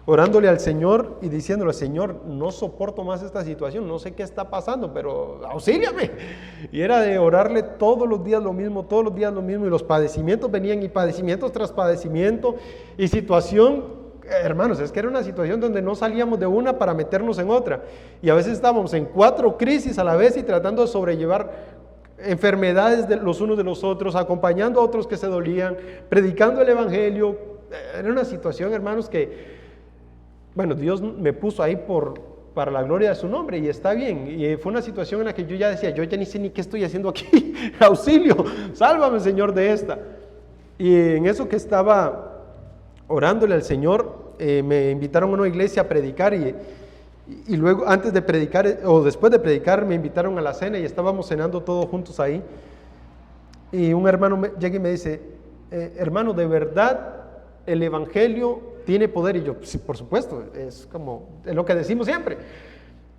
orándole al Señor y diciéndole, Señor, no soporto más esta situación, no sé qué está pasando, pero auxíliame. Y era de orarle todos los días lo mismo, y los padecimientos venían, y padecimientos tras padecimiento, y situación, hermanos, es que era una situación donde no salíamos de una para meternos en otra, y a veces estábamos en 4 crisis a la vez y tratando de sobrellevar enfermedades de los unos de los otros, acompañando a otros que se dolían, predicando el evangelio. Era una situación, hermanos, que Dios me puso ahí para la gloria de su nombre, y está bien. Y fue una situación en la que yo ya decía, yo ya ni sé ni qué estoy haciendo aquí. Auxilio, sálvame, Señor, de esta. Y en eso que estaba orándole al Señor, me invitaron a una iglesia a predicar, y luego, antes de predicar o después de predicar, me invitaron a la cena y estábamos cenando todos juntos ahí. Y un hermano llega y me dice, hermano, ¿de verdad el evangelio tiene poder? Y yo, sí, por supuesto, es lo que decimos siempre.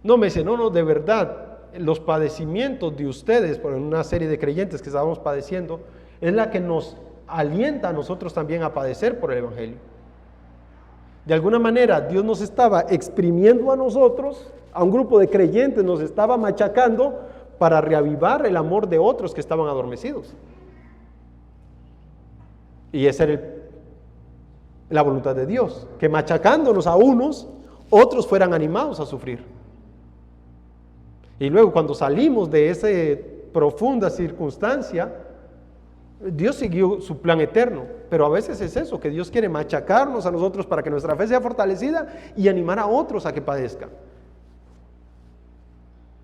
No, me dice, no, de verdad, los padecimientos de ustedes, por una serie de creyentes que estábamos padeciendo, es la que nos alienta a nosotros también a padecer por el evangelio. De alguna manera, Dios nos estaba exprimiendo a nosotros, a un grupo de creyentes, nos estaba machacando para reavivar el amor de otros que estaban adormecidos. Y esa era la voluntad de Dios, que machacándonos a unos, otros fueran animados a sufrir. Y luego, cuando salimos de esa profunda circunstancia, Dios siguió su plan eterno, pero a veces es eso, que Dios quiere machacarnos a nosotros para que nuestra fe sea fortalecida y animar a otros a que padezcan.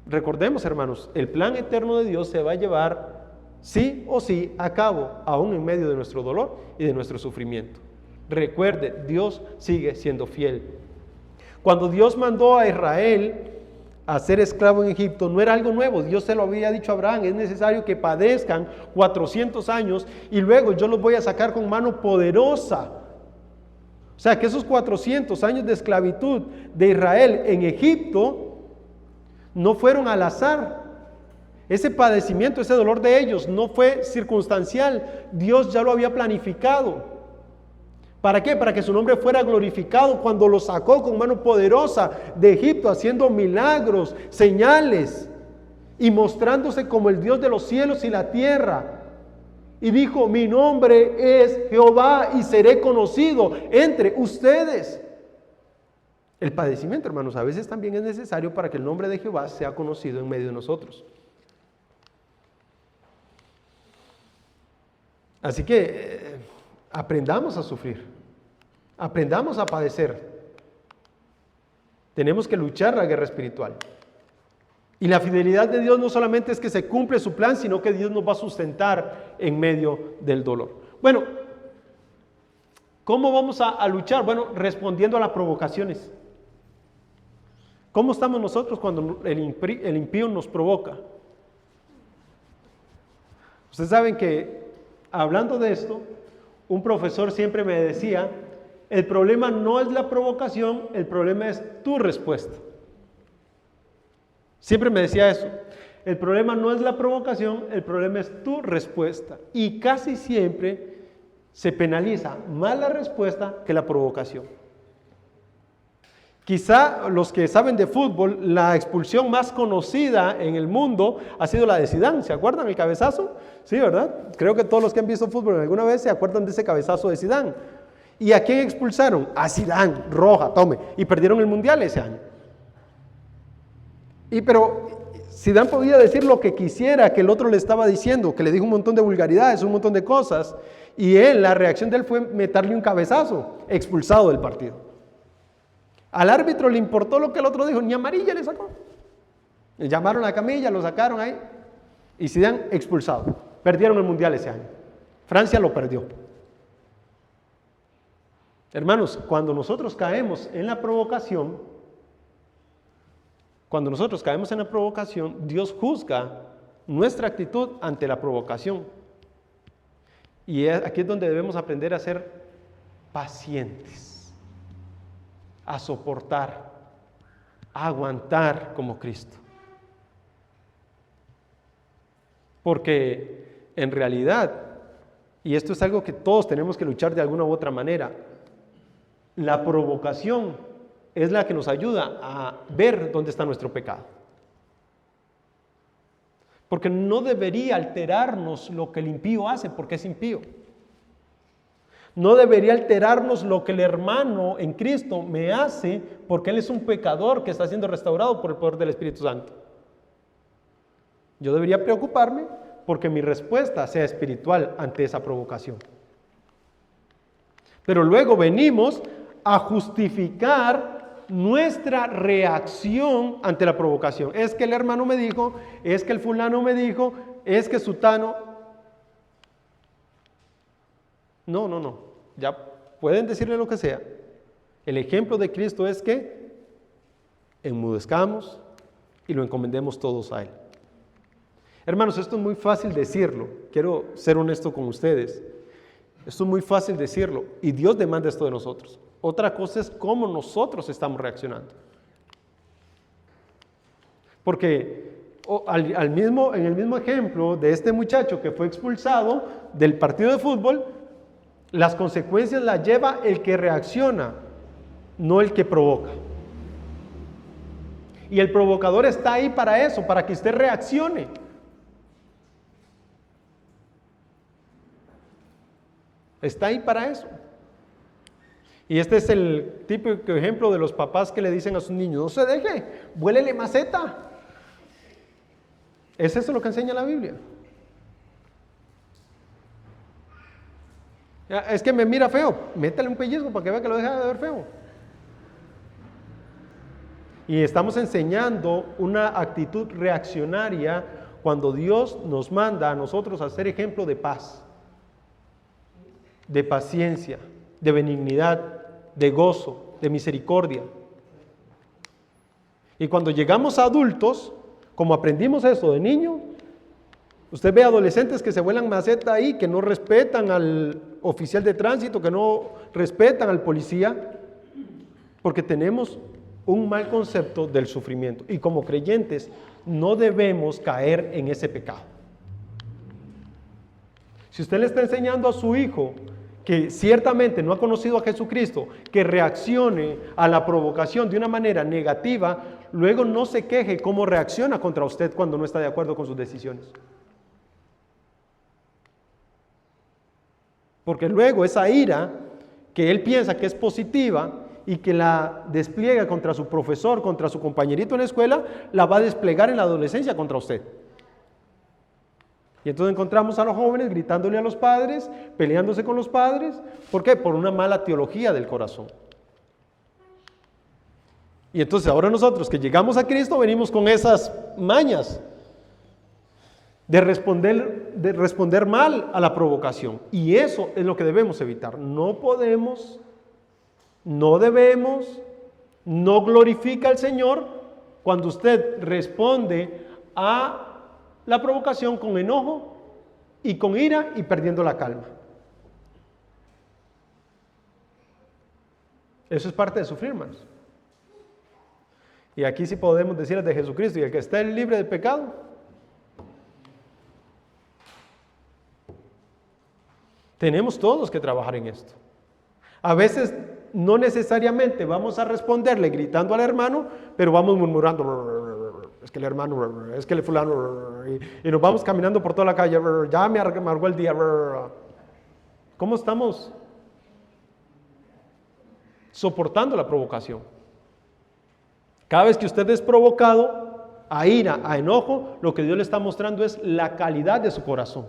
Recordemos, hermanos, el plan eterno de Dios se va a llevar sí o sí a cabo, aún en medio de nuestro dolor y de nuestro sufrimiento. Recuerde, Dios sigue siendo fiel. Cuando Dios mandó a Israel a ser esclavo en Egipto, no era algo nuevo. Dios se lo había dicho a Abraham: es necesario que padezcan 400 años y luego yo los voy a sacar con mano poderosa. O sea, que esos 400 años de esclavitud de Israel en Egipto no fueron al azar. Ese padecimiento, ese dolor de ellos no fue circunstancial. Dios ya lo había planificado. ¿Para qué? Para que su nombre fuera glorificado cuando lo sacó con mano poderosa de Egipto, haciendo milagros, señales y mostrándose como el Dios de los cielos y la tierra. Y dijo: mi nombre es Jehová y seré conocido entre ustedes. El padecimiento, hermanos, a veces también es necesario para que el nombre de Jehová sea conocido en medio de nosotros. Así que aprendamos a sufrir, aprendamos a padecer. Tenemos que luchar la guerra espiritual. Y la fidelidad de Dios no solamente es que se cumple su plan, sino que Dios nos va a sustentar en medio del dolor. Bueno, ¿cómo vamos a luchar? Bueno, respondiendo a las provocaciones. ¿Cómo estamos nosotros cuando el impío nos provoca? Ustedes saben que, hablando de esto, un profesor siempre me decía: el problema no es la provocación, el problema es tu respuesta. Siempre me decía eso: el problema no es la provocación, el problema es tu respuesta. Y casi siempre se penaliza más la respuesta que la provocación. Quizá los que saben de fútbol, la expulsión más conocida en el mundo ha sido la de Zidane. ¿Se acuerdan el cabezazo? Sí, ¿verdad? Creo que todos los que han visto fútbol alguna vez se acuerdan de ese cabezazo de Zidane. ¿Y a quién expulsaron? A Zidane, roja, tome. Y perdieron el mundial ese año. Pero Zidane podía decir lo que quisiera que el otro le estaba diciendo, que le dijo un montón de vulgaridades, un montón de cosas. Y la reacción de él fue meterle un cabezazo, expulsado del partido. Al árbitro le importó lo que el otro dijo, ni amarilla le sacó. Le llamaron a la camilla, lo sacaron ahí y Zidane expulsado. Perdieron el mundial ese año. Francia lo perdió. Hermanos, cuando nosotros caemos en la provocación, Dios juzga nuestra actitud ante la provocación. Y aquí es donde debemos aprender a ser pacientes, a soportar, a aguantar como Cristo. Porque en realidad, y esto es algo que todos tenemos que luchar de alguna u otra manera, la provocación es la que nos ayuda a ver dónde está nuestro pecado. Porque no debería alterarnos lo que el impío hace porque es impío. No debería alterarnos lo que el hermano en Cristo me hace porque él es un pecador que está siendo restaurado por el poder del Espíritu Santo. Yo debería preocuparme porque mi respuesta sea espiritual ante esa provocación. Pero luego venimos a justificar nuestra reacción ante la provocación. Es que el hermano me dijo, es que el fulano me dijo, es que sutano. No. Ya pueden decirle lo que sea. El ejemplo de Cristo es que enmudezcamos y lo encomendemos todos a Él. Hermanos, esto es muy fácil decirlo. Quiero ser honesto con ustedes. Esto es muy fácil decirlo y Dios demanda esto de nosotros. Otra cosa es cómo nosotros estamos reaccionando. Porque en el mismo ejemplo de este muchacho que fue expulsado del partido de fútbol, las consecuencias las lleva el que reacciona, no el que provoca. Y el provocador está ahí para eso, para que usted reaccione. Está ahí para eso. Y este es el típico ejemplo de los papás que le dicen a sus niños: no se deje, vuélele maceta. ¿Es eso lo que enseña la Biblia? Es que me mira feo, métale un pellizco para que vea que lo deja de ver feo. Y estamos enseñando una actitud reaccionaria cuando Dios nos manda a nosotros a ser ejemplo de paz, de paciencia, de benignidad, de gozo, de misericordia. Y cuando llegamos a adultos, como aprendimos eso de niño, usted ve adolescentes que se vuelan maceta ahí, que no respetan al oficial de tránsito, que no respetan al policía, porque tenemos un mal concepto del sufrimiento. Y como creyentes no debemos caer en ese pecado. Si usted le está enseñando a su hijo que ciertamente no ha conocido a Jesucristo, que reaccione a la provocación de una manera negativa, luego no se queje cómo reacciona contra usted cuando no está de acuerdo con sus decisiones. Porque luego esa ira que él piensa que es positiva y que la despliega contra su profesor, contra su compañerito en la escuela, la va a desplegar en la adolescencia contra usted. Y entonces encontramos a los jóvenes gritándole a los padres, peleándose con los padres. ¿Por qué? Por una mala teología del corazón. Y entonces ahora nosotros que llegamos a Cristo venimos con esas mañas de responder mal a la provocación. Y eso es lo que debemos evitar. No podemos, no debemos, no glorifica al Señor cuando usted responde a la provocación con enojo y con ira y perdiendo la calma. Eso es parte de sufrir, hermanos. Y aquí sí podemos decir de Jesucristo: y el que esté libre del pecado, tenemos todos que trabajar en esto. A veces no necesariamente vamos a responderle gritando al hermano, pero vamos murmurando: es que el hermano, es que el fulano, y nos vamos caminando por toda la calle: ya me amargó el día. ¿Cómo estamos soportando la provocación? Cada vez que usted es provocado a ira, a enojo, lo que Dios le está mostrando es la calidad de su corazón,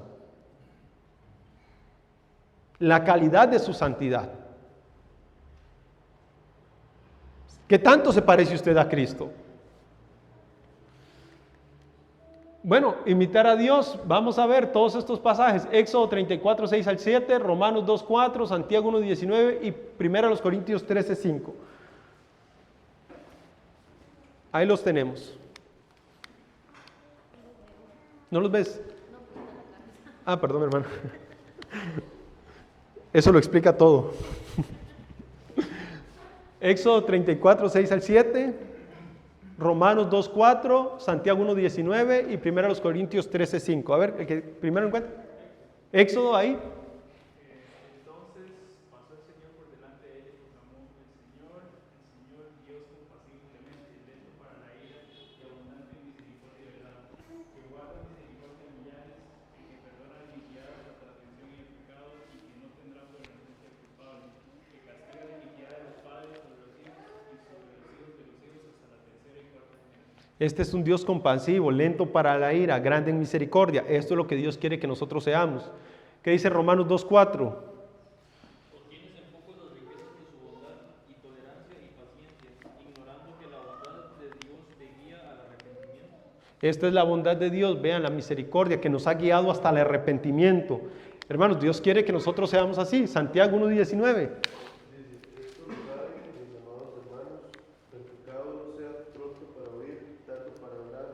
la calidad de su santidad. ¿Qué tanto se parece usted a Cristo? Bueno, imitar a Dios, vamos a ver todos estos pasajes: Éxodo 34, 6 al 7, Romanos 2, 4, Santiago 1, 19 y 1 Corintios 13, 5. Ahí los tenemos. ¿No los ves? Ah, perdón, hermano. Eso lo explica todo. Éxodo 34, 6 al 7, Romanos 2, 4, Santiago 1, 19 y 1 Corintios 13, 5. A ver, el que primero encuentra. Éxodo ahí.
Entonces pasó el Señor por delante de ellos, proclamó: el Señor Dios compasivo y clemente, lento para la ira y abundante en misericordia y verdad, que guarda misericordia en millares, que perdona la iniquidad, la transgresión y el pecado, y que no tendrá por inocencia culpable, que castiga la iniquidad de los padres sobre los hijos y sobre los hijos de los hijos hasta la tercera y cuarta generación.
Este es un Dios compasivo, lento para la ira, grande en misericordia. Esto es lo que Dios quiere que nosotros seamos. ¿Qué dice Romanos 2, 4?
Obtienes en poco las riquezas de su bondad y tolerancia y paciencia, ignorando que la bondad de Dios te guía al arrepentimiento.
Esta es la bondad de Dios, vean la misericordia que nos ha guiado hasta el arrepentimiento. Hermanos, Dios quiere que nosotros seamos así. Santiago 1, 19.
Esto lo saben, mis amados hermanos, el pecado no sea pronto para oír, tardo para hablar,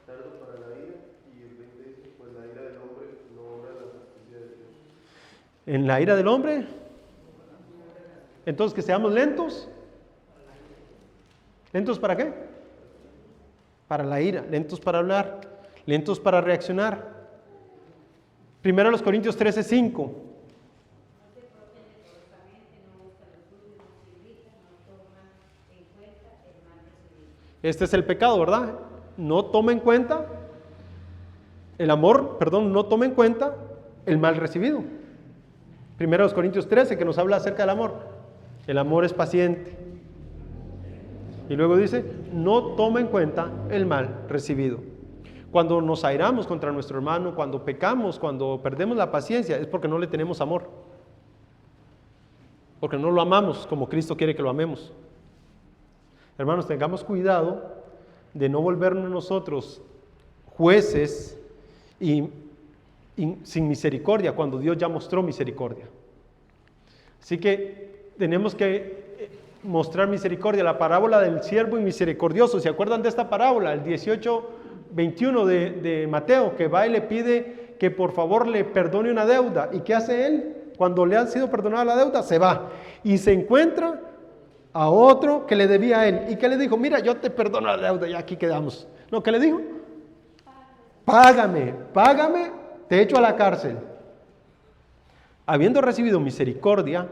tardo para la ira, y el 20 dice: pues la ira del hombre no obra la justicia de Dios.
En la ira del hombre, entonces que seamos lentos. ¿Lentos para qué? Para la ira, lentos para hablar, lentos para reaccionar. 1 Corintios 13, 5. Este es el pecado, ¿verdad? No toma en cuenta el amor, perdón, no toma en cuenta el mal recibido. 1 Corintios 13, que nos habla acerca del amor. El amor es paciente. Y luego dice: no toma en cuenta el mal recibido. Cuando nos airamos contra nuestro hermano, cuando pecamos, cuando perdemos la paciencia, es porque no le tenemos amor. porque no lo amamos como Cristo quiere que lo amemos. Hermanos, tengamos cuidado de no volvernos nosotros jueces y sin misericordia cuando Dios ya mostró misericordia. Así que tenemos que mostrar misericordia. La parábola del siervo inmisericordioso, ¿se acuerdan de esta parábola? El 18:21 de Mateo, que va y le pide que por favor le perdone una deuda. ¿Y qué hace él? Cuando le ha sido perdonada la deuda, se va y se encuentra a otro que le debía a él. ¿Y qué le dijo? Mira, yo te perdono la deuda, ya aquí quedamos. No, ¿qué le dijo? Págame, te echo a la cárcel. Habiendo recibido misericordia,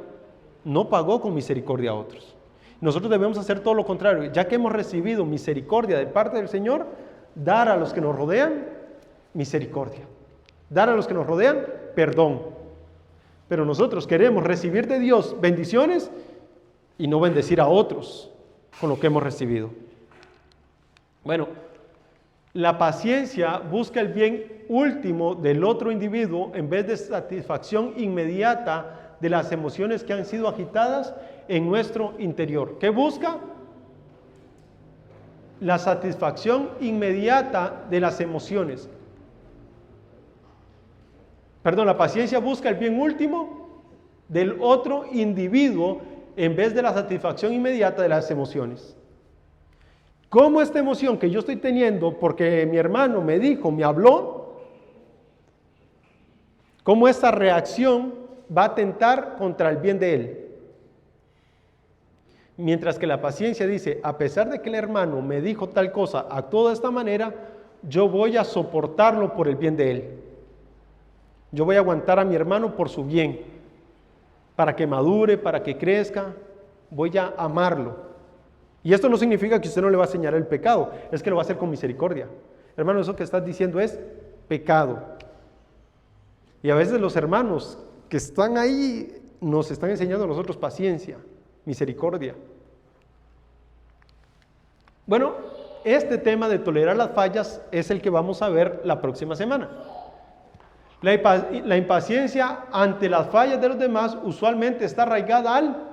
no pagó con misericordia a otros. Nosotros debemos hacer todo lo contrario. Ya que hemos recibido misericordia de parte del Señor, dar a los que nos rodean misericordia. Dar a los que nos rodean perdón. Pero nosotros queremos recibir de Dios bendiciones y no bendecir a otros con lo que hemos recibido. Bueno, la paciencia busca el bien último del otro individuo en vez de satisfacción inmediata de las emociones que han sido agitadas en nuestro interior. ¿Qué busca? La satisfacción inmediata de las emociones. Perdón, la paciencia busca el bien último del otro individuo en vez de la satisfacción inmediata de las emociones. ¿Cómo esta emoción que yo estoy teniendo porque mi hermano me dijo, me habló, cómo esta reacción va a atentar contra el bien de él? Mientras que la paciencia dice, a pesar de que el hermano me dijo tal cosa, actuó de esta manera, yo voy a soportarlo por el bien de él. Yo voy a aguantar a mi hermano por su bien, para que madure, para que crezca, voy a amarlo. Y esto no significa que usted no le va a señalar el pecado, es que lo va a hacer con misericordia. Hermano, eso que estás diciendo es pecado. Y a veces los hermanos que están ahí nos están enseñando a nosotros paciencia, misericordia. Bueno, este tema de tolerar las fallas es el que vamos a ver la próxima semana. La impaciencia ante las fallas de los demás usualmente está arraigada al...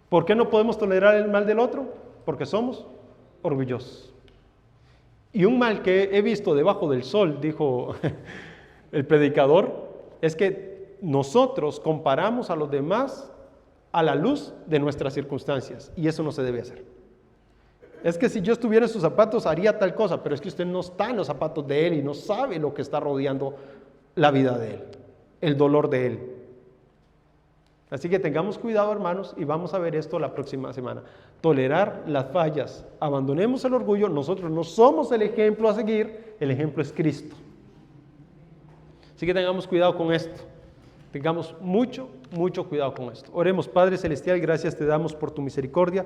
¿Por qué no podemos tolerar el mal del otro? Porque somos orgullosos. Y un mal que he visto debajo del sol, dijo el predicador, es que nosotros comparamos a los demás a la luz de nuestras circunstancias, y eso no se debe hacer. Es que si yo estuviera en sus zapatos haría tal cosa, pero es que usted no está en los zapatos de él y no sabe lo que está rodeando la vida de él, el dolor de él. Así que tengamos cuidado, hermanos, y vamos a ver esto la próxima semana. Tolerar las fallas, abandonemos el orgullo. Nosotros no somos el ejemplo a seguir, el ejemplo es Cristo. Así que tengamos cuidado con esto. Tengamos mucho cuidado con esto. Oremos. Padre Celestial, gracias te damos por tu misericordia.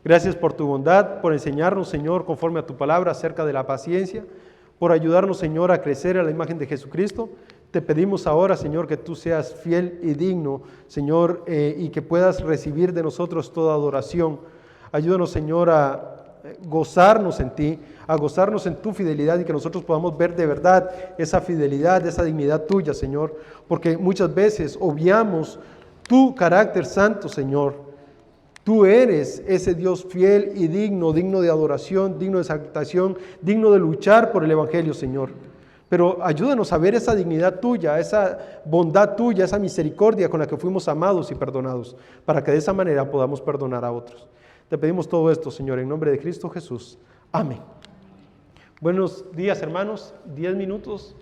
Gracias por tu bondad, por enseñarnos, Señor, conforme a tu palabra acerca de la paciencia, por ayudarnos, Señor, a crecer a la imagen de Jesucristo. Te pedimos ahora, Señor, que tú seas fiel y digno, Señor, y que puedas recibir de nosotros toda adoración. Ayúdanos, Señor, a gozarnos en ti, a gozarnos en tu fidelidad y que nosotros podamos ver de verdad esa fidelidad, esa dignidad tuya, Señor, porque muchas veces obviamos tu carácter santo, Señor. Tú eres ese Dios fiel y digno, digno de adoración, digno de exaltación, digno de luchar por el Evangelio, Señor. Pero ayúdanos a ver esa dignidad tuya, esa bondad tuya, esa misericordia con la que fuimos amados y perdonados, para que de esa manera podamos perdonar a otros. Te pedimos todo esto, Señor, en nombre de Cristo Jesús. Amén. Buenos días, hermanos. 10 minutos